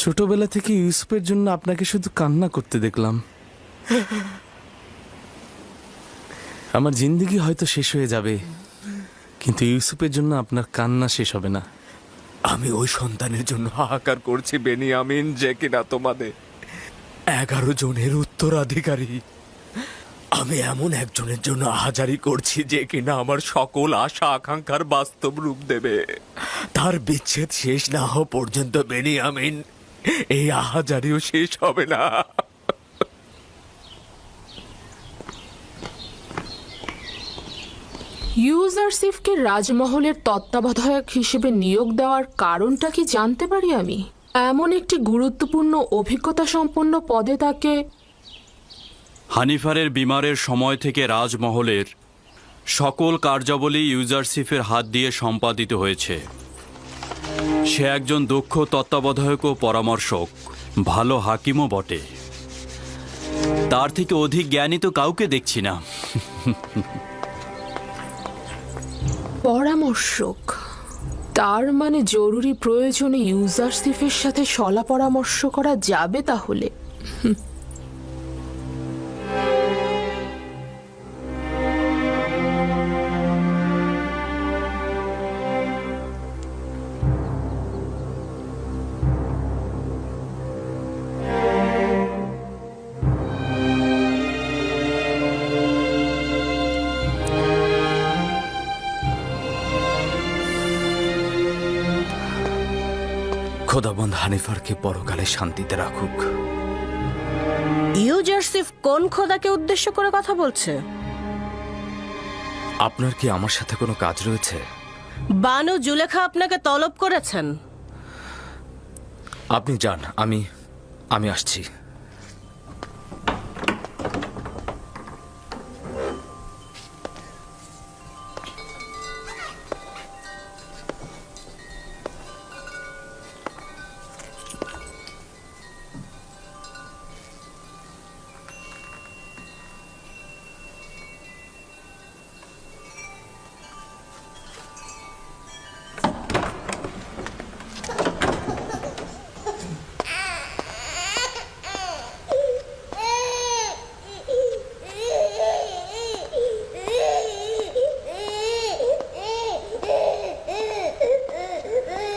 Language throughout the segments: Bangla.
ছোটবেলা থেকে ইউসুফের জন্য আপনাকে শুধু কান্না করতে দেখলাম। আমার জিন্দেগি হয়তো শেষ হয়ে যাবে, কিন্তু ইউসুফের জন্য আপনার কান্না শেষ হবে না। আমি ওই সন্তানের জন্য হাহাকার করছি বেনিয়ামিন, যে কিনা তোমাদের 11 জনের উত্তরাধিকারী। আমি এমন একজনের জন্য আহাজারি করছি যে কিনা আমার সকল আশা আকাঙ্ক্ষার বাস্তব রূপ দেবে। তার বিচ্ছেদ শেষ না হওয়া পর্যন্ত বেনিয়ামিন, এই আহাজারিও শেষ হবে না। ইউজারসিফকে রাজমহলের তত্ত্বাবধায়ক হিসেবে নিয়োগ দেওয়ার কারণটা কি জানতে পারি আমি? এমন একটি গুরুত্বপূর্ণ অভিজ্ঞতা সম্পন্ন পদে তাকে হানিফারের বিমারের সময় থেকে রাজমহলের সকল কার্যাবলী ইউজারসিফের হাত দিয়ে সম্পাদিত হয়েছে। সে একজন দক্ষ তত্ত্বাবধায়ক ও পরামর্শক, ভালো হাকিমও বটে। তার থেকে অধিক জ্ঞানী তো কাউকে দেখছি না। পরামর্শক, তার মানে জরুরি প্রয়োজনে ইউজারসিফের সাথে শলা পরামর্শ করা যাবে তাহলে। খোদাবন্দ হানিফারকে পরকালে শান্তিতে রাখুক। ইউজারসিফ কোন খোদাকে উদ্দেশ্য করে কথা বলছে? আপনার কি আমার সাথে কোনো কাজ রয়েছে? বানু জুলেখা আপনাকে তলব করেছেন। আপনি যান, আমি আসছি।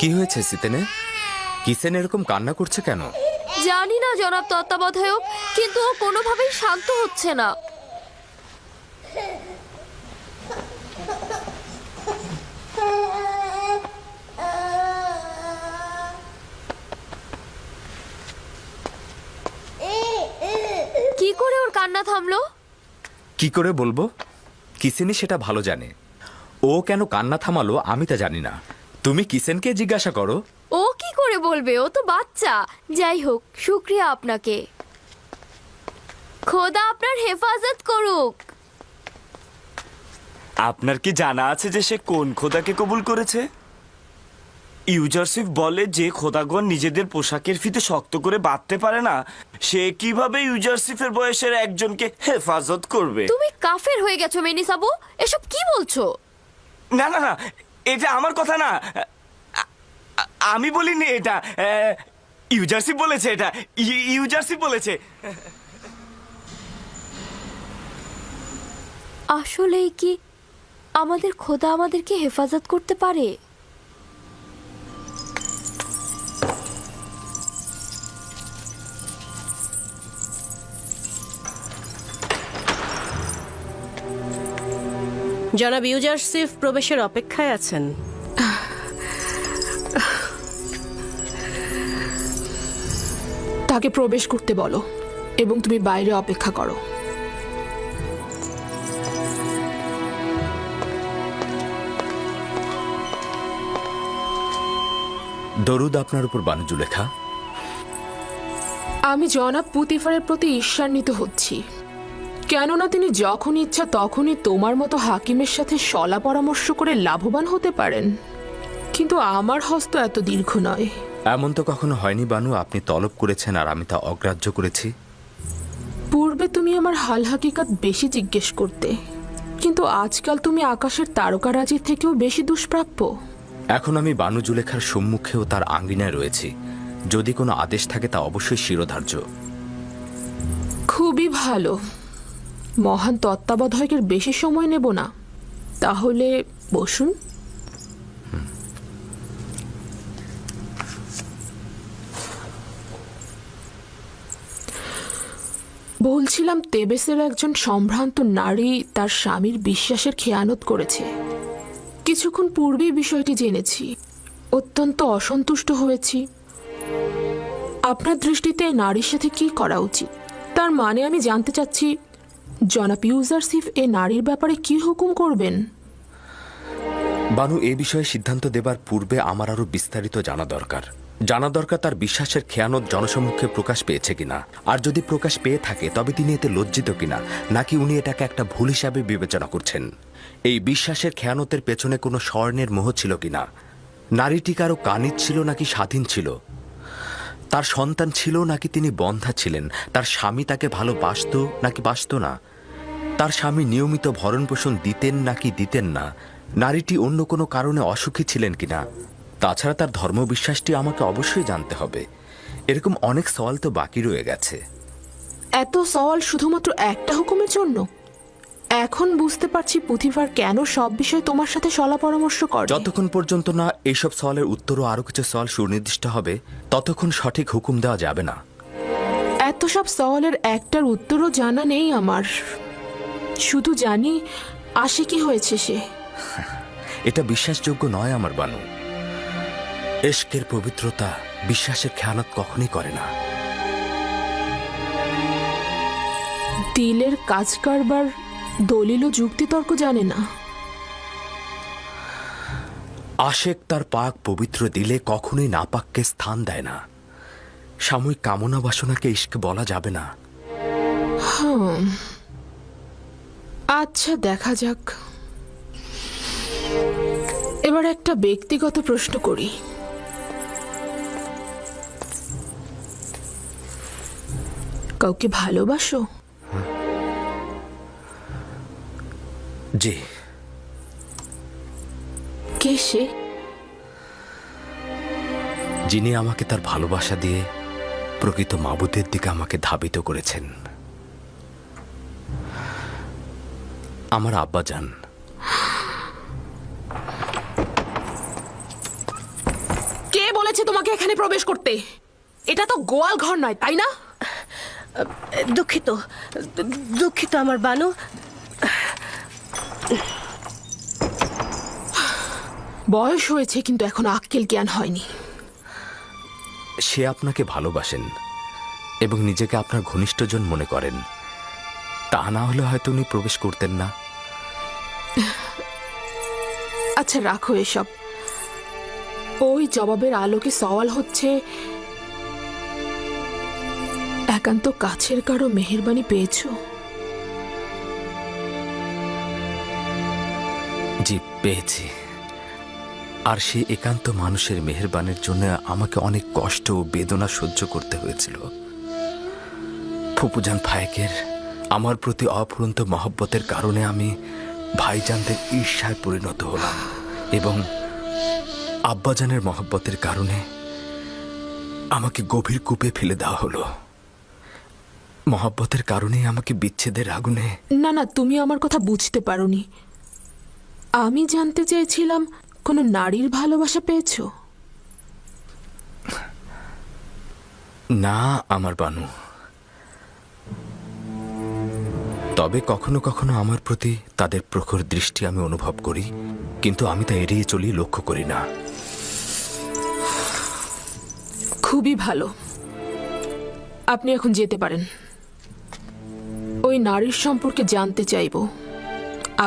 কি হয়েছে সিতেনে? কিসেন এরকম কান্না করছে কেন? জানি না জনাব তত্ত্বাবধায়ক, কিন্তু ও কোনোভাবেই শান্ত হচ্ছে না। কি করে ওর কান্না থামলো? কি করে বলবো? কিসেনই সেটা ভালো জানে। ও কেন কান্না থামালো আমি তা জানি না। তুমি কিসেনকে জিজ্ঞাসা করো। ও কি করে বলবে? ও তো বাচ্চা। যাই হোক, শুক্রিয়া আপনাকে। খোদা আপনার হেফাজত করুক। আপনার কি জানা আছে যে সে কোন খোদাকে কবুল করেছে? ইউজারসিফ বলে যে খোদাগণ নিজেদের পোশাকের ফিতে শক্ত করে বাঁধতে পারে না, সে কিভাবে ইউজারসিফের বয়সের একজনকে হেফাজত করবে? তুমি কাফের হয়ে গেছো মেনিসাবু, এসব কি বলছো? না না না, এটা আমার কথা না। আমি বলিনি এটা, ইউজারসিফ বলেছে। এটা ইউজারসিফ বলেছে। আসলেই কি আমাদের খোদা আমাদেরকে হেফাজত করতে পারে? জনাব ইউজারসিফ প্রবেশের অপেক্ষায় আছেন। তাকে প্রবেশ করতে বলো এবং তুমি বাইরে অপেক্ষা করো। দরুদ আপনার উপর বানু জুলেখা। আমি জনাব পুতিফারের প্রতি ঈর্ষান্বিত হচ্ছি, কেননা তিনি যখন ইচ্ছা তখনই তোমার মতো হাকিমের সাথে শলা পরামর্শ করে লাভবান হতে পারেন, কিন্তু আমার হস্ত এত দীর্ঘ নয়। এমন তো কখনো হয়নি বানু, আপনি তলব করেছেন আর আমি তা অগ্রাহ্য করেছি। পূর্বে আগে তুমি আমার হাল হাকিকাত বেশি জিজ্ঞেস করতে, কিন্তু আজকাল তুমি আকাশের তারকারাজির থেকেও বেশি দুষ্প্রাপ্য। এখন আমি বানু জুলেখার সম্মুখেও তার আঙ্গিনায় রয়েছি। যদি কোনো আদেশ থাকে তা অবশ্যই শিরোধার্য। খুবই ভালো। মহান তত্ত্বাবধায়কের বেশি সময় নেব না, তাহলে বসুন। বলছিলাম, তেবেসের একজন সম্ভ্রান্ত নারী তার স্বামীর বিশ্বাসের খেয়ানত করেছে। কিছুক্ষণ পূর্বেই বিষয়টি জেনেছি। অত্যন্ত অসন্তুষ্ট হয়েছি। আপনার দৃষ্টিতে এই নারীর সাথে কি করা উচিত? তার মানে আমি জানতে চাচ্ছি, জনাব ইউজারসিফ এই নারীর ব্যাপারে কি হুকুম করবেন? বানু, এ বিষয়ে সিদ্ধান্ত দেবার পূর্বে আমার আরো বিস্তারিত জানা দরকার। তার বিশ্বাসের খেয়ানত জনসম্মুখে প্রকাশ পেয়েছে কিনা, আর যদি প্রকাশ পেয়ে থাকে তবে তিনি এতে লজ্জিত কিনা, নাকি উনি এটাকে একটা ভুল হিসাবে বিবেচনা করছেন। এই বিশ্বাসের খেয়ানতের পেছনে কোনো স্বর্ণের মোহ ছিল কিনা, নারীটি কারো কানিজ ছিল নাকি স্বাধীন ছিল, তার সন্তান ছিল নাকি তিনি বন্ধা ছিলেন, তার স্বামী তাকে ভালোবাসত নাকি বাসত না, তার স্বামী নিয়মিত ভরণ পোষণ দিতেন নাকি দিতেন না, নারীটি অন্য কোনো কারণে অসুখী ছিলেন কিনা। তাছাড়া তার ধর্মবিশ্বাসটি আমাকে অবশ্যই জানতে হবে। এরকম অনেক সওয়াল তো বাকি রয়ে গেছে। এত সওয়াল শুধুমাত্র একটা হুকুমের জন্য? এখন বুঝতে পারছি পুথিফার কেন সব বিষয়ে তোমার সাথে সলা পরামর্শ করে। যতক্ষণ পর্যন্ত না এইসব সওয়ালের উত্তর ও আরো কিছু সওয়াল সুনির্দিষ্ট হবে, ততক্ষণ সঠিক হুকুম দেওয়া যাবে না। এত সব সওয়ালের একটার উত্তরও জানা নেই আমার। শুধু জানি আসে কি হয়েছে সে। এটা বিশ্বাসযোগ্য নয় আমার বানু। এশকের পবিত্রতা বিশ্বাসের খেয়ানত কখনই করে না। দিলের কাজ কারবার দলিল ও যুক্তিতর্ক জানে না। আশেক তার পাক পবিত্র দিলে কখনোই নাপাককে স্থান দেয় না। সাময়িক কামনা বাসনাকে ইশক বলা যাবে না। আচ্ছা, দেখা যাক। এবার একটা ব্যক্তিগত প্রশ্ন করি। কাউকে ভালোবাসো? জি। কে সে? যিনি আমাকে তার ভালোবাসা দিয়ে প্রকৃত মাবুদের দিকে আমাকে ধাবিত করেছেন। আমার আব্বাজান। কে বলেছে তোমাকে এখানে প্রবেশ করতে? এটা তো গোয়াল ঘর নয়, তাই না? দুঃখিত, দুঃখিত আমার বানু। বয়স হয়েছে, কিন্তু এখন আক্কেল জ্ঞান হয়নি। সে আপনাকে ভালোবাসেন এবং নিজেকে আপনার ঘনিষ্ঠজন মনে করেন। তা না হলে হয়তো উনি প্রবেশ করতেন না। আচ্ছা, রাখো এসব। ওই জবাবের আলোকে সওয়াল হচ্ছে, একান্ত কাছের কারো মেহেরবানি পেয়েছো? জি, পেয়েছি। আর সেই একান্ত মানুষের মেহেরবানির জন্য আমাকে অনেক কষ্ট ও বেদনা সহ্য করতে হয়েছিল। ফুপুজান ফায়েকের আমার প্রতি অফুরন্ত মহব্বতের কারণে আমি ভাইজানদের ঈর্ষায় পরিণত হলাম, এবং আব্বাজানের মহব্বতের কারণে আমাকে গভীর কূপে ফেলে দেওয়া হলো। মহব্বতের কারণেই আমাকে বিচ্ছেদের আগুনে। না না, তুমি আমার কথা বুঝতে পারোনি। আমি জানতে চেয়েছিলাম, কোনো নারীর ভালোবাসা পেয়েছো? না আমার বানু, তবে কখনো কখনো আমার প্রতি তাদের প্রখর দৃষ্টি আমি অনুভব করি, কিন্তু আমি তা এড়িয়ে চলি, লক্ষ্য করি না। খুবই ভালো, আপনি এখন যেতে পারেন। ওই নারীর সম্পর্কে জানতে চাইব।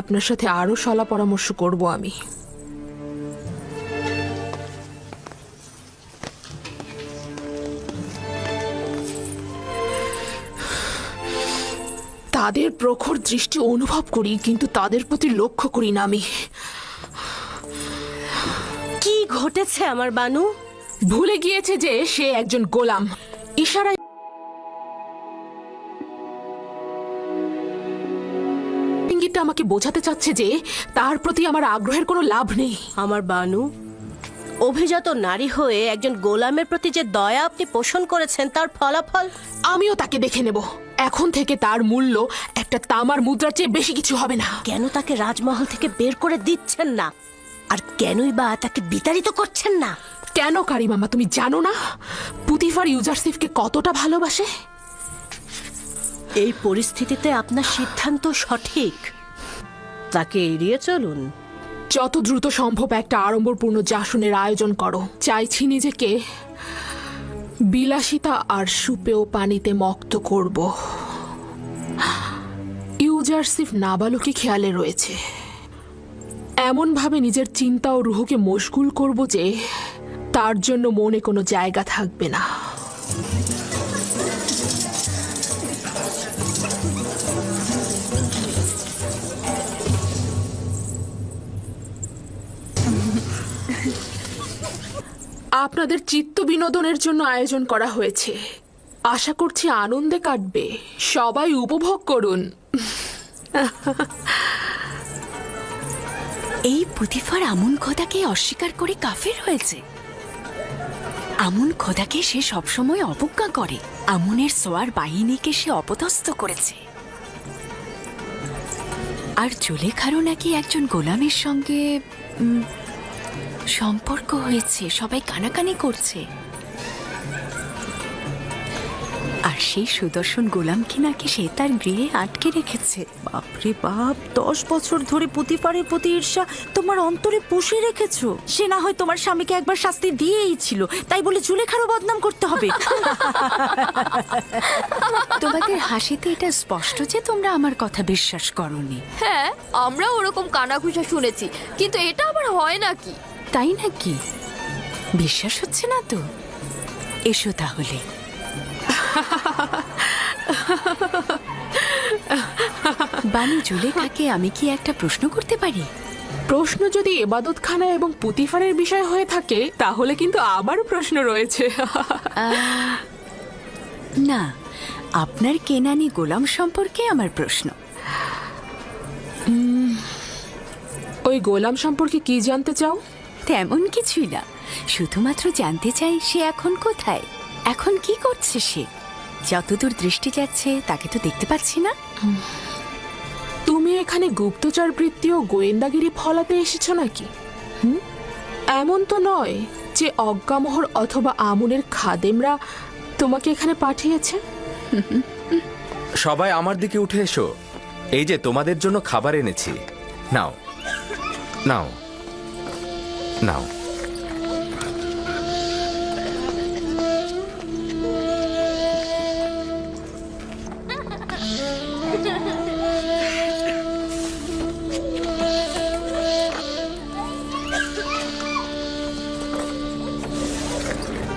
আপনার সাথে আরো সলা পরামর্শ করব আমি। তাদের প্রখর দৃষ্টি অনুভব করি, কিন্তু তাদের প্রতি লক্ষ্য করি না আমি। কি ঘটেছে আমার বানু? ভুলে গিয়েছে যে সে একজন গোলাম। ইশারায় জাহাঙ্গীরটা আমাকে বোঝাতে চাচ্ছে যে তার প্রতি আমার আগ্রহের কোনো লাভ নেই। আমার বানু, অভিজাত নারী হয়ে একজন গোলামের প্রতি যে দয়া আপনি পোষণ করেছেন তার ফলাফল। আমিও তাকে দেখে নেব। এখন থেকে তার মূল্য একটা তামার মুদ্রার চেয়ে বেশি কিছু হবে না। কেন তাকে রাজমহল থেকে বের করে দিচ্ছেন না? আর কেনই বা তাকে বিতাড়িত করছেন না? কেন কারিমামা, তুমি জানো না পুতিফার ইউজারসিফকে কতটা ভালোবাসে? এই পরিস্থিতিতে আপনার সিদ্ধান্ত সঠিক। তাকে এড়িয়ে চলুন। যত দ্রুত সম্ভব একটা আড়ম্বরপূর্ণ জাসনের আয়োজন করো। চাইছি নিজেকে বিলাসিতা আর সুপেয় পানিতে মক্ত করব। ইউজারসিফ নাবালকই খেয়ালে রয়েছে। এমনভাবে নিজের চিন্তা ও রুহকে মশগুল করব যে তার জন্য মনে কোনো জায়গা থাকবে না। আপনাদের চিত্ত বিনোদনের জন্য আয়োজন করা হয়েছে। আশা করছি আনন্দে কাটবে। সবাই উপভোগ করুন। এই পুতিফার আমুন খোদাকে অস্বীকার করে কাফের হয়েছে। আমুন খোদাকে সে সবসময় অবজ্ঞা করে। আমুনের সোয়ার বাহিনীকে সে অপদস্থ করেছে। আর জুলেখারও নাকি একজন গোলামের সঙ্গে সম্পর্ক হয়েছে। সবাই কানাকানি করছে। আর সেই সুদর্শন গোলামকে নাকি সে তার গৃহে আটকে রেখেছে। বাপরে বাপ, 10 বছর ধরে পুতিফারের প্রতি ঈর্ষা তোমার অন্তরে পুষে রেখেছো। সে না হয় তোমার স্বামীকে একবার শাস্তি দিয়েই ছিল, তাই বলে জুলেখারও বদনাম করতে হবে? তোমাদের হাসিতে এটা স্পষ্ট যে তোমরা আমার কথা বিশ্বাস করোনি। হ্যাঁ, আমরা ওরকম কানাঘুষা শুনেছি, কিন্তু এটা আবার হয় নাকি? তাই নাকি? বিশ্বাস হচ্ছে না তো? এসো তাহলে। বানি জুলেখাকে আমি কি একটা প্রশ্ন করতে পারি? প্রশ্ন যদি এবাদতখানা এবং পুতিফারের বিষয় হয়ে থাকে তাহলে কিন্তু আবারও প্রশ্ন রয়েছে। না, আপনার কেনানি গোলাম সম্পর্কে আমার প্রশ্ন। ওই গোলাম সম্পর্কে কি জানতে চাও? তেমন কিছুই না, শুধুমাত্র জানতে চাই সে এখন কোথায়, এখন কি করছে সে। যতদূর দৃষ্টি যাচ্ছে তাকে তো দেখতে পাচ্ছি না। তুমি এখানে গুপ্তচর বৃত্তি ও গোয়েন্দাগিরি ফলাতে এসেছো নাকি? এমন তো নয় যে অজ্ঞামোহর অথবা আমুনের খাদেমরা তোমাকে এখানে পাঠিয়েছে। সবাই আমার দিকে উঠে এসো। এই যে তোমাদের জন্য খাবার এনেছি। নাও নাও নাও।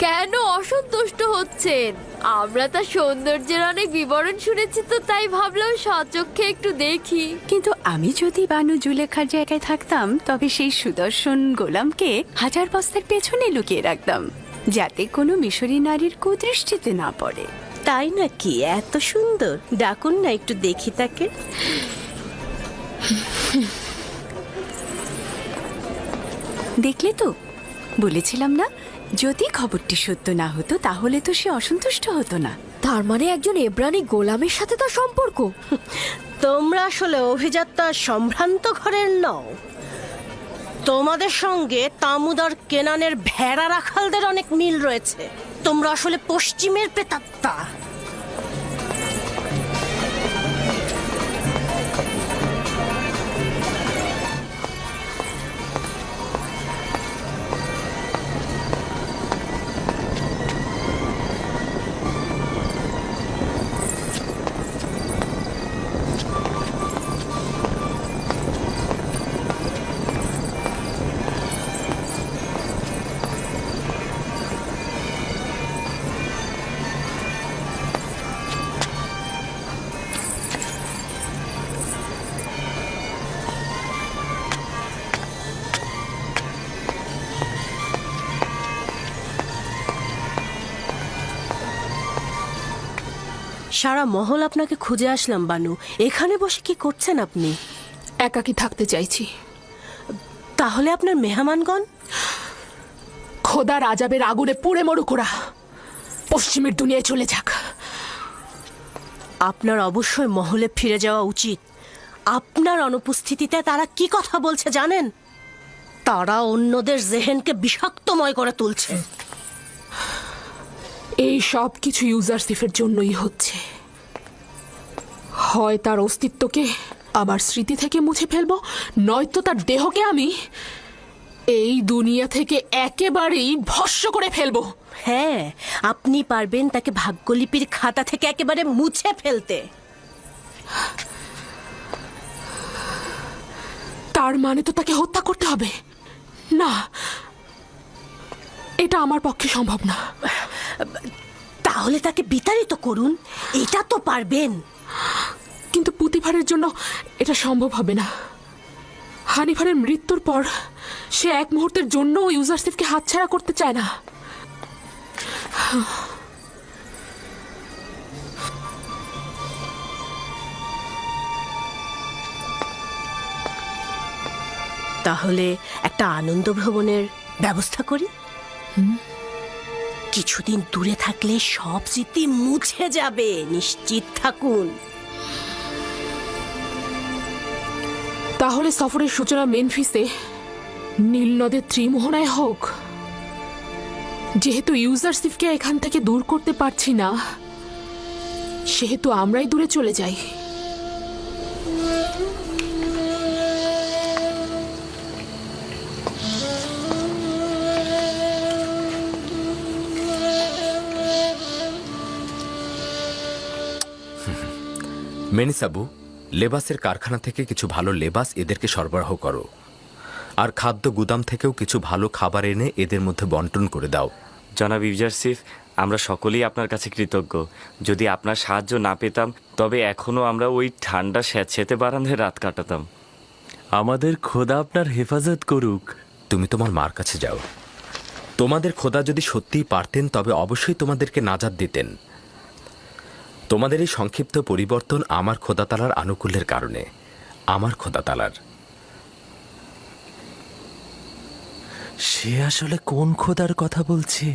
কেন অসন্তুষ্ট হচ্ছেন? আমরা তার সৌন্দর্যের অনেক বিবরণ শুনেছি, তো তাই ভাবলাম সচক্ষে একটু দেখি। কিন্তু আমি যদি বানু জুলেখার জায়গায় থাকতাম তবে সেই সুদর্শন গোলামকে 1000 বস্তার পেছনে লুকিয়ে রাখতাম, যাতে কোনো মিশরী নারীর কুদৃষ্টিতে না পড়ে। তাই নাকি? এত সুন্দর, ডাকুন না একটু দেখি তাকে। দেখলে তো, বলেছিলাম না, যদি খবরটি সত্য না হতো তাহলে তো সে অসন্তুষ্ট হতো না। তার মানে একজন এব্রানি গোলামের সাথে তার সম্পর্ক? তোমরা আসলে অভিজাত আর সম্ভ্রান্ত ঘরের নও। তোমাদের সঙ্গে তামুদ আর কেনানের ভেড়া রাখালদের অনেক মিল রয়েছে। তোমরা আসলে পশ্চিমের প্রেতাত্মা। সারা মহল আপনাকে খুঁজে আসলাম বানু। এখানে বসে কি করছেন আপনি? একাকী থাকতে চাইছি। তাহলে আপনার মেহমানগণ? খোদা রাজাবের আগুনে পুড়ে মরুক ওরা, পশ্চিমের দুনিয়ায় চলে যাক। আপনার অবশ্যই মহলে ফিরে যাওয়া উচিত। আপনার অনুপস্থিতিতে তারা কি কথা বলছে জানেন? তারা অন্যদের জেহেনকে বিষাক্তময় করে তুলছে। এই সব কিছু ইউজারসিফের জন্যই হচ্ছে। হয় তার অস্তিত্বকে আবার স্মৃতি থেকে মুছে ফেলবো, নয়তো তার দেহকে আমি এই দুনিয়া থেকে একেবারেই ভস্ম করে ফেলবো। হ্যাঁ, আপনি পারবেন তাকে ভাগ্যলিপির খাতা থেকে একেবারে মুছে ফেলতে। তার মানে তো তাকে হত্যা করতে হবে? না, এটা আমার পক্ষে সম্ভব না। তাহলে তাকে বিতাড়িত করুন, এটা তো পারবেন। কিন্তু পুতিফারের জন্য এটা সম্ভব হবে না। হানিফারের মৃত্যুর পর সে এক মুহূর্তের জন্য ইউজারসিফকে হাতছাড়া করতে চায় না। তাহলে একটা আনন্দ ভ্রমণের ব্যবস্থা করি। কিছুদিন দূরে থাকলে সব স্মৃতি মুছে যাবে, নিশ্চিত থাকুন। তাহলে সফরের সূচনা মেনফিসে নীল নদের ত্রিমোহনায় হোক। যেহেতু ইউজারসিফকে এখান থেকে দূর করতে পারছি না, সেহেতু আমরাই দূরে চলে যাই। মেনিসাবু, লেবাসের কারখানা থেকে কিছু ভালো লেবাস এদেরকে সরবরাহ করো, আর খাদ্য গুদাম থেকেও কিছু ভালো খাবার এনে এদের মধ্যে বন্টন করে দাও। জনাব ইউজারসিফ, আমরা সকলেই আপনার কাছে কৃতজ্ঞ। যদি আপনার সাহায্য না পেতাম তবে এখনো আমরা ওই ঠান্ডা স্যাঁতসেঁতে বারান্দায় রাত কাটাতাম। আমাদের খোদা আপনার হেফাজত করুক। তুমি তোমার মার কাছে যাও। তোমাদের খোদা যদি সত্যিই পারতেন তবে অবশ্যই তোমাদেরকে নাজাত দিতেন। তোমাদের এই সংক্ষিপ্ত পরিবর্তন আমার খোদাতালার আনুকূল্যের কারণে, আমার খোদাতালার। সে আসলে কোন খোদার কথা বলছে?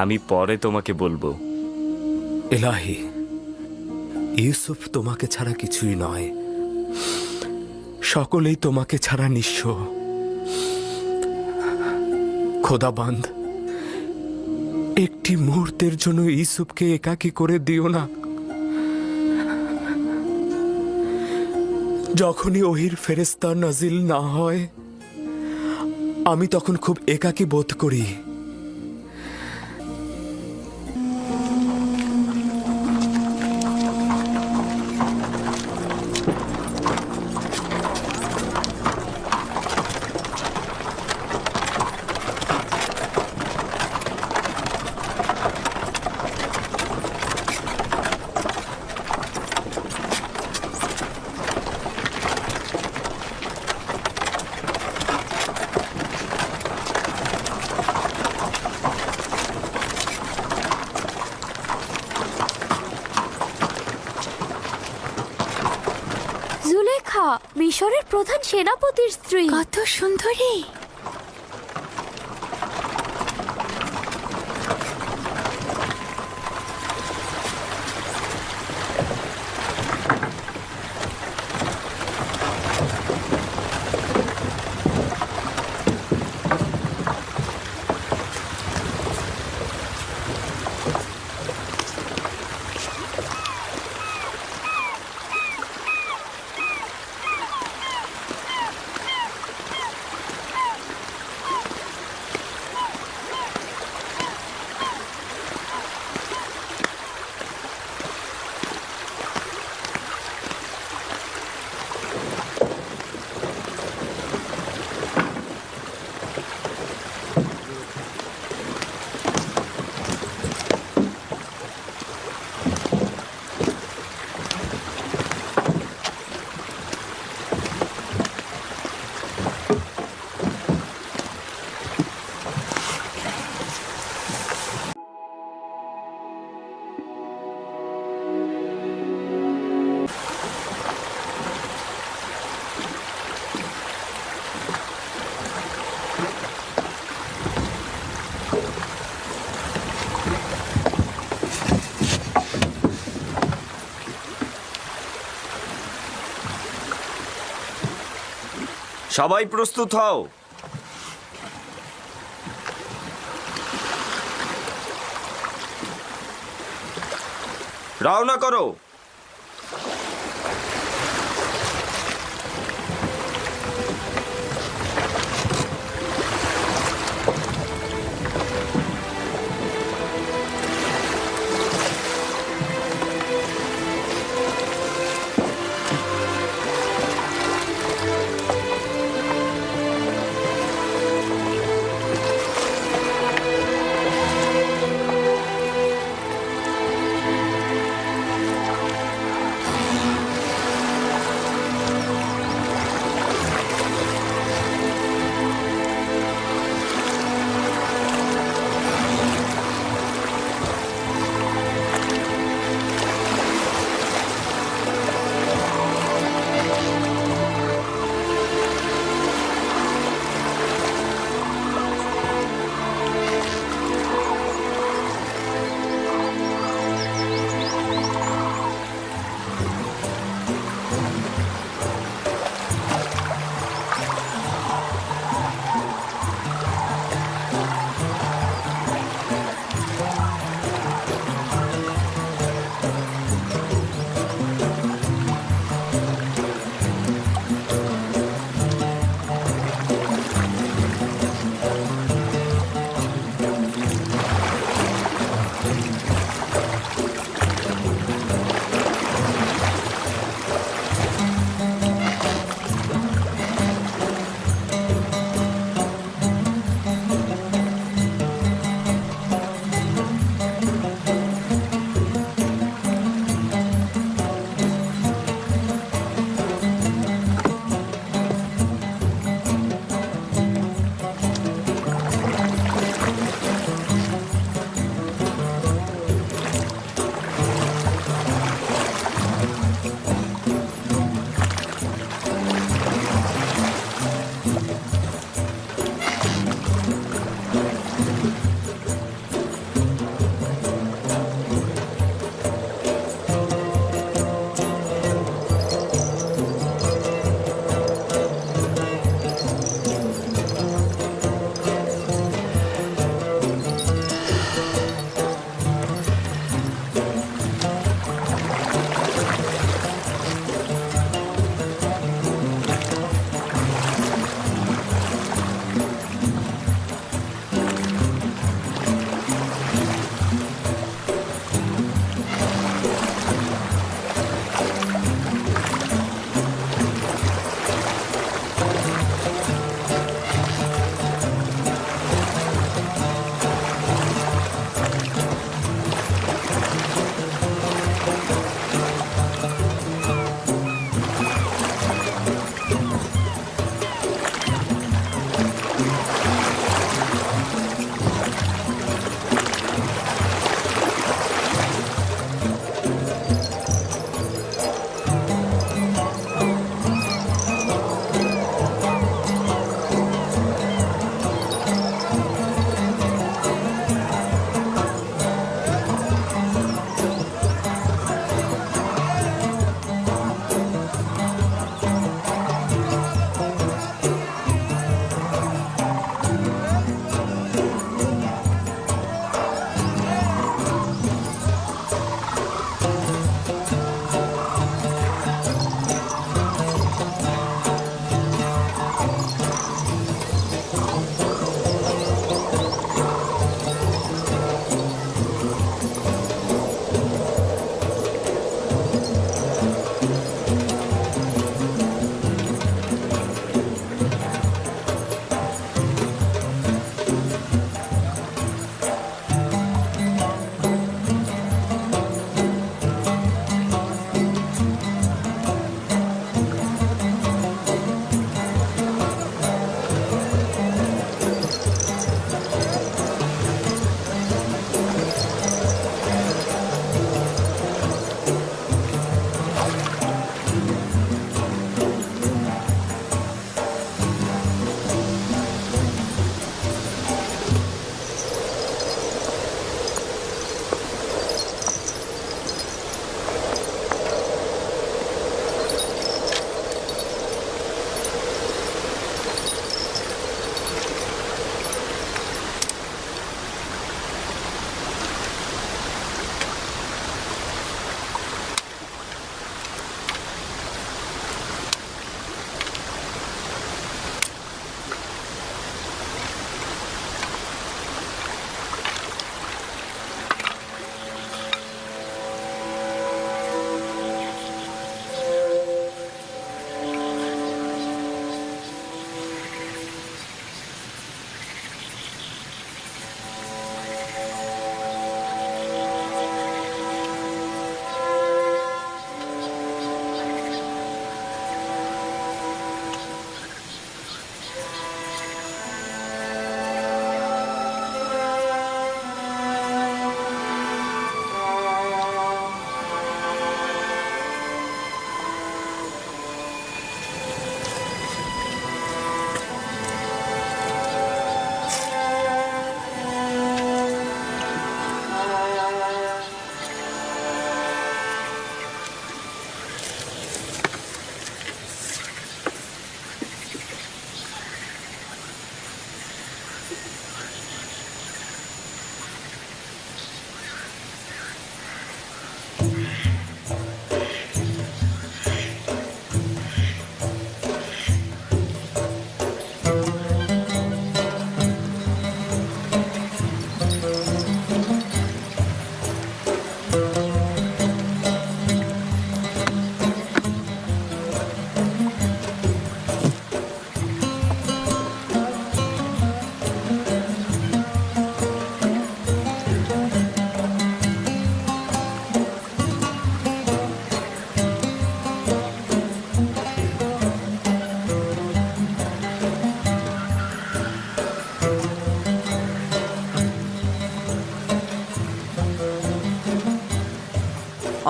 আমি পরে তোমাকে বলবো। এলাহি, ইউসুফ তোমাকে ছাড়া কিছুই নয়, সকলেই তোমাকে ছাড়া নিঃস্ব। খোদাবান্দ, একটি মুহূর্তের জন্য ইউসুফকে একাকী করে দিও না। যখনই ওহির ফেরেশতা নাজিল না হয়, আমি তখন খুব একাকী বোধ করি। জুলেখা, মিশরের প্রধান সেনাপতির স্ত্রী। কত সুন্দরী! সবাই প্রস্তুত হও। রওনা করো।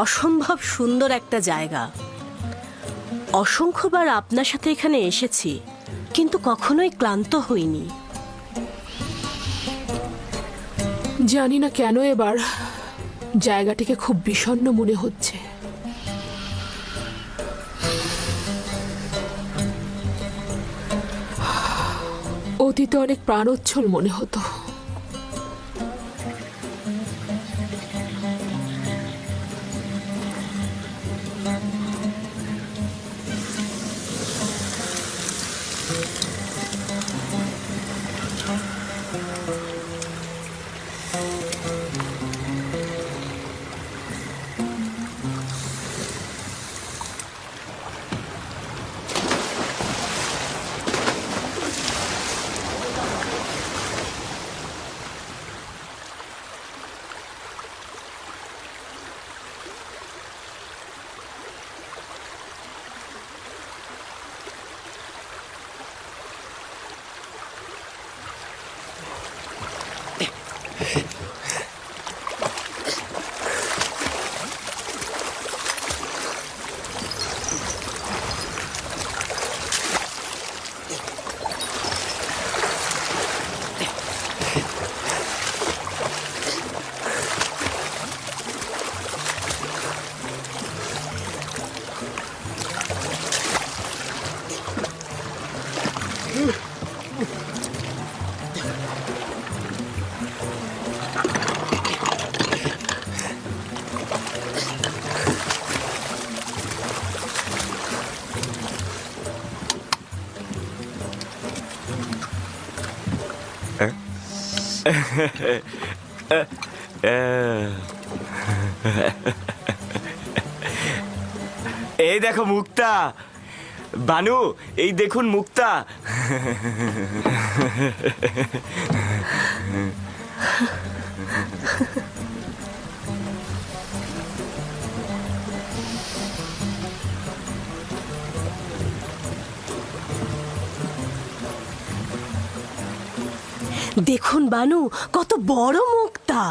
অসম্ভব সুন্দর একটা জায়গা। অসংখ্যবার আপনার সাথে এখানে এসেছি, কিন্তু কখনোই ক্লান্ত হইনি। জানি না কেন এবার জায়গাটিকে খুব বিষণ্ণ মনে হচ্ছে। অতীতে অনেক প্রাণোচ্ছল মনে হতো। এই দেখো মুক্তা, বানু, এই দেখুন মুক্তা। দেখুন বানু, কত বড় মুক্তা।